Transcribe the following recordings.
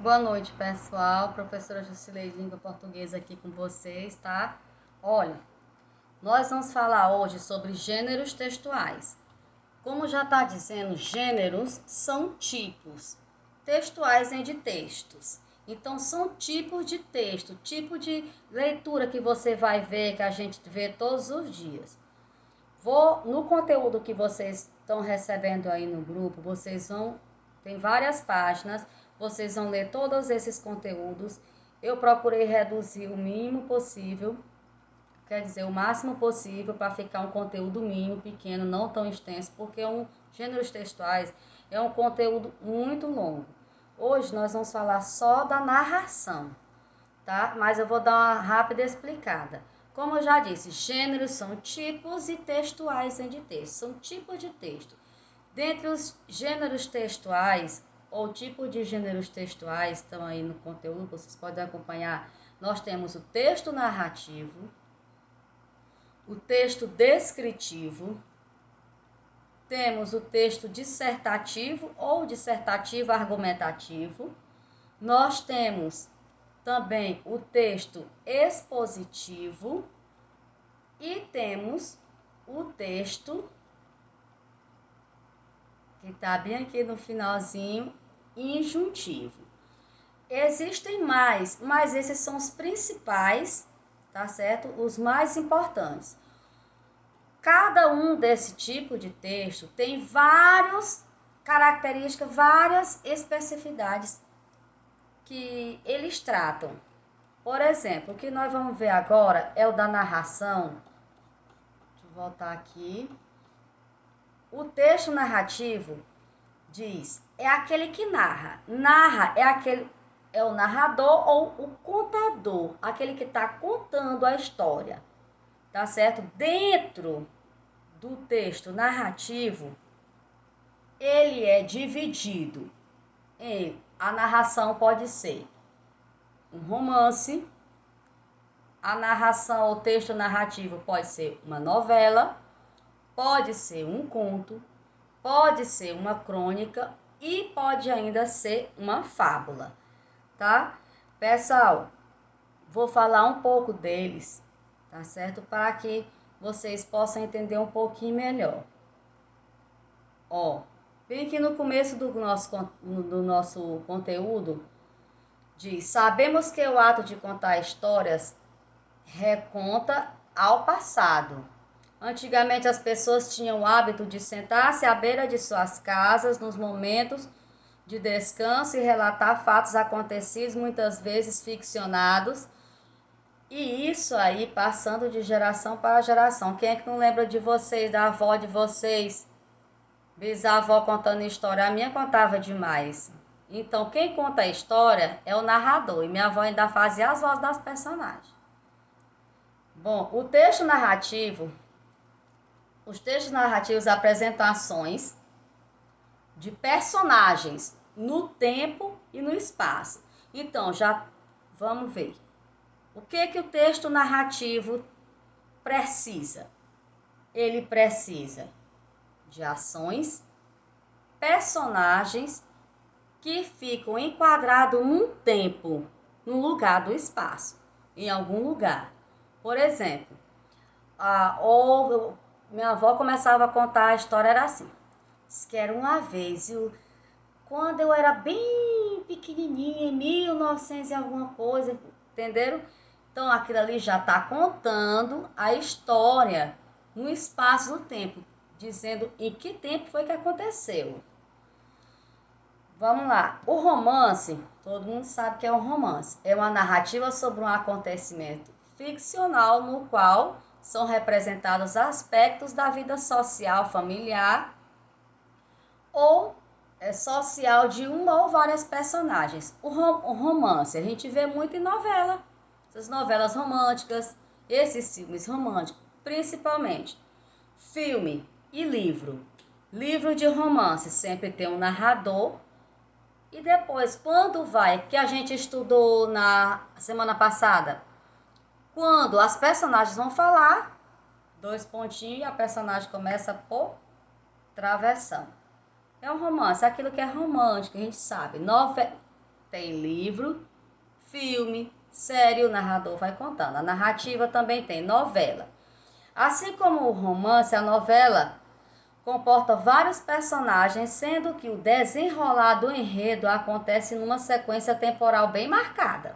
Boa noite, pessoal. Professora Jusileide, língua portuguesa aqui com vocês, tá? Olha, nós vamos falar hoje sobre gêneros textuais. Como já está dizendo, gêneros são tipos. Textuais vem de textos. Então, são tipos de texto, tipo de leitura que você vai ver, que a gente vê todos os dias. No conteúdo que vocês estão recebendo aí no grupo, tem várias páginas, vocês vão ler todos esses conteúdos. Eu procurei reduzir o mínimo possível, quer dizer, o máximo possível, para ficar um conteúdo mínimo, pequeno, não tão extenso, porque gêneros textuais é um conteúdo muito longo. Hoje nós vamos falar só da narração, tá? Mas eu vou dar uma rápida explicada. Como eu já disse, gêneros são tipos e textuais de texto, são tipos de texto. Dentre os gêneros textuais, ou tipo de gêneros textuais, estão aí no conteúdo, vocês podem acompanhar, nós temos o texto narrativo, o texto descritivo, temos o texto dissertativo ou dissertativo argumentativo, nós temos também o texto expositivo e temos o texto, que está bem aqui no finalzinho, injuntivo. Existem mais, mas esses são os principais, tá certo? Os mais importantes. Cada um desse tipo de texto tem várias características, várias especificidades que eles tratam. Por exemplo, o que nós vamos ver agora é o da narração. Deixa eu voltar aqui. O texto narrativo diz, é aquele que narra. Narra é o narrador ou o contador, aquele que está contando a história, tá certo? Dentro do texto narrativo, ele é dividido a narração pode ser um romance, a narração ou texto narrativo pode ser uma novela, pode ser um conto, pode ser uma crônica e pode ainda ser uma fábula, tá? Pessoal, vou falar um pouco deles, tá certo? Para que vocês possam entender um pouquinho melhor. Ó, bem aqui no começo do nosso conteúdo, diz: sabemos que o ato de contar histórias reconta ao passado. Antigamente as pessoas tinham o hábito de sentar-se à beira de suas casas nos momentos de descanso e relatar fatos acontecidos, muitas vezes ficcionados, e isso aí passando de geração para geração. Quem é que não lembra de vocês, da avó de vocês? Bisavó contando história, a minha contava demais. Então, quem conta a história é o narrador, e minha avó ainda fazia as vozes das personagens. Bom, os textos narrativos apresentam ações de personagens no tempo e no espaço. Então, já vamos ver. O que o texto narrativo precisa? Ele precisa de ações, personagens que ficam enquadrados num tempo, num lugar do espaço, em algum lugar. Por exemplo, minha avó começava a contar a história, era assim. Diz que era uma vez, quando eu era bem pequenininha, em 1900 e alguma coisa, entenderam? Então, aquilo ali já está contando a história no espaço do tempo, dizendo em que tempo foi que aconteceu. Vamos lá. O romance, todo mundo sabe que é um romance. É uma narrativa sobre um acontecimento ficcional no qual são representados aspectos da vida social, familiar ou social de uma ou várias personagens. O romance a gente vê muito em novela, essas novelas românticas, esses filmes românticos, principalmente. Filme e livro. Livro de romance sempre tem um narrador. E depois, quando vai, que a gente estudou na semana passada, quando as personagens vão falar, dois pontinhos e a personagem começa por travessão. É um romance, aquilo que é romântico, a gente sabe. Tem livro, filme, série, o narrador vai contando. A narrativa também tem novela. Assim como o romance, a novela comporta vários personagens, sendo que o desenrolar do enredo acontece numa sequência temporal bem marcada.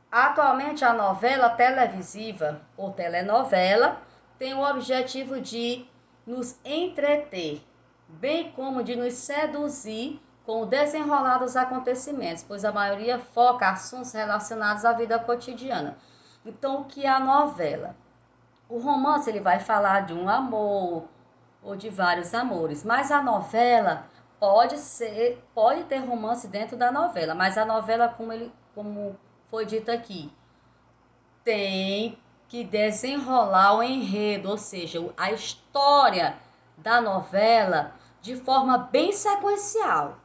Atualmente, a novela televisiva ou telenovela tem o objetivo de nos entreter, bem como de nos seduzir com o desenrolar dos acontecimentos, pois a maioria foca assuntos relacionados à vida cotidiana. Então, o que é a novela? O romance ele vai falar de um amor ou de vários amores, mas a novela pode ter romance dentro da novela, mas a novela, como foi dito aqui, tem que desenrolar o enredo, ou seja, a história da novela de forma bem sequencial.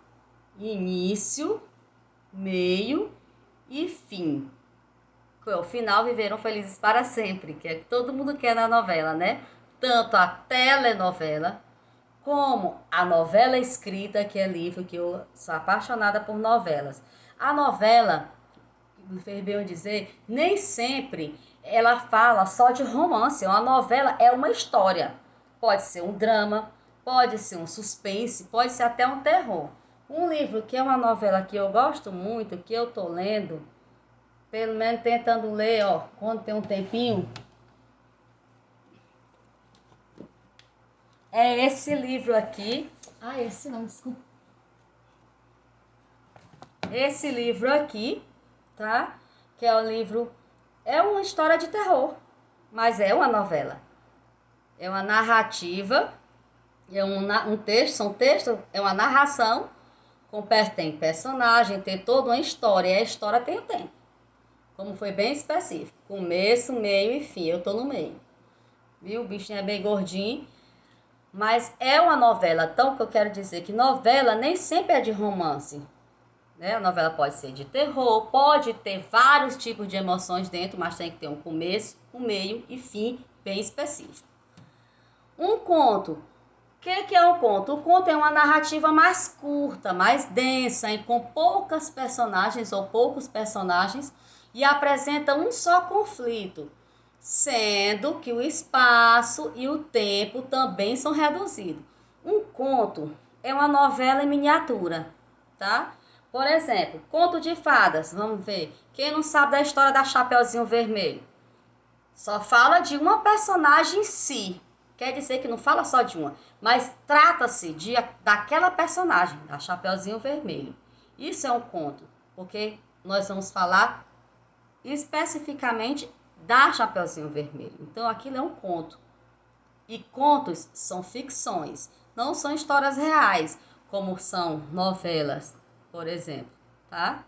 Início, meio e fim. O final viveram felizes para sempre, que é que todo mundo quer na novela, né? Tanto a telenovela como a novela escrita, que é livro, que eu sou apaixonada por novelas. A novela, fez bem eu dizer, nem sempre ela fala só de romance. Uma novela é uma história. Pode ser um drama, pode ser um suspense, pode ser até um terror. Um livro que é uma novela que eu gosto muito, que eu tô lendo, pelo menos tentando ler, ó, quando tem um tempinho, é esse livro aqui. Ah, esse não, desculpa. Esse livro aqui, tá? Que é o livro, é uma história de terror, mas é uma novela. É uma narrativa, é um texto, são textos, é uma narração, tem personagem, tem toda uma história, e a história tem o tempo. Como foi bem específico. Começo, meio e fim. Eu tô no meio. Viu? O bichinho é bem gordinho. Mas é uma novela. Então, o que eu quero dizer é que novela nem sempre é de romance. Né? A novela pode ser de terror, pode ter vários tipos de emoções dentro, mas tem que ter um começo, um meio e fim bem específico. Um conto. O que é um conto? O conto é uma narrativa mais curta, mais densa, e com poucas personagens ou poucos personagens, e apresenta um só conflito, sendo que o espaço e o tempo também são reduzidos. Um conto é uma novela em miniatura, tá? Por exemplo, conto de fadas, vamos ver. Quem não sabe da história da Chapeuzinho Vermelho? Só fala de uma personagem em si. Quer dizer que não fala só de uma, mas trata-se daquela personagem, da Chapeuzinho Vermelho. Isso é um conto, porque nós vamos falar especificamente da Chapeuzinho Vermelho. Então, aquilo é um conto. E contos são ficções, não são histórias reais, como são novelas, por exemplo, tá?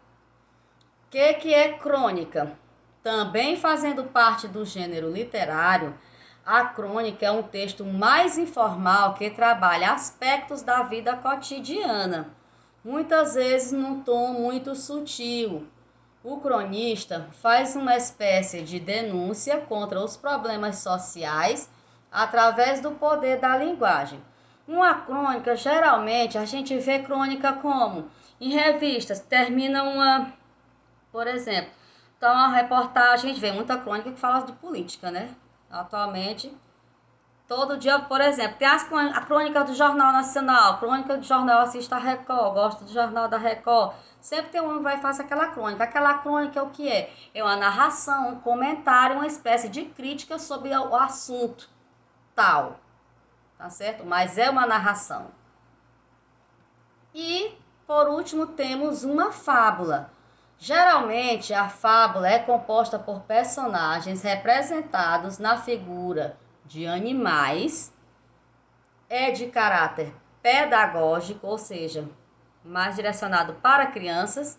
O que é crônica? Também fazendo parte do gênero literário, a crônica é um texto mais informal que trabalha aspectos da vida cotidiana, muitas vezes num tom muito sutil. O cronista faz uma espécie de denúncia contra os problemas sociais através do poder da linguagem. Uma crônica, geralmente, a gente vê crônica como? Em revistas, termina por exemplo, então a reportagem, a gente vê muita crônica que fala de política, né? Atualmente, todo dia, por exemplo, tem a crônica do Jornal Nacional, a crônica do jornal Assista a Record, gosto do Jornal da Record. Sempre tem um que vai fazer aquela crônica. Aquela crônica é o que é? É uma narração, um comentário, uma espécie de crítica sobre o assunto tal, tá certo? Mas é uma narração. E, por último, temos uma fábula. Geralmente, a fábula é composta por personagens representados na figura de animais, é de caráter pedagógico, ou seja, mais direcionado para crianças,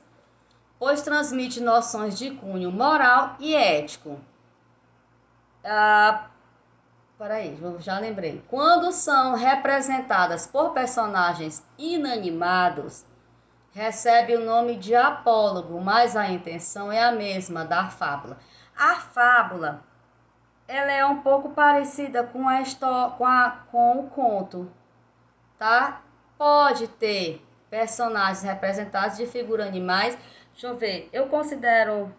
pois transmite noções de cunho moral e ético. Peraí, já lembrei. Quando são representadas por personagens inanimados, recebe o nome de apólogo, mas a intenção é a mesma da fábula. A fábula, ela é um pouco parecida com o conto, tá? Pode ter personagens representados de figura animais. Deixa eu ver, eu considero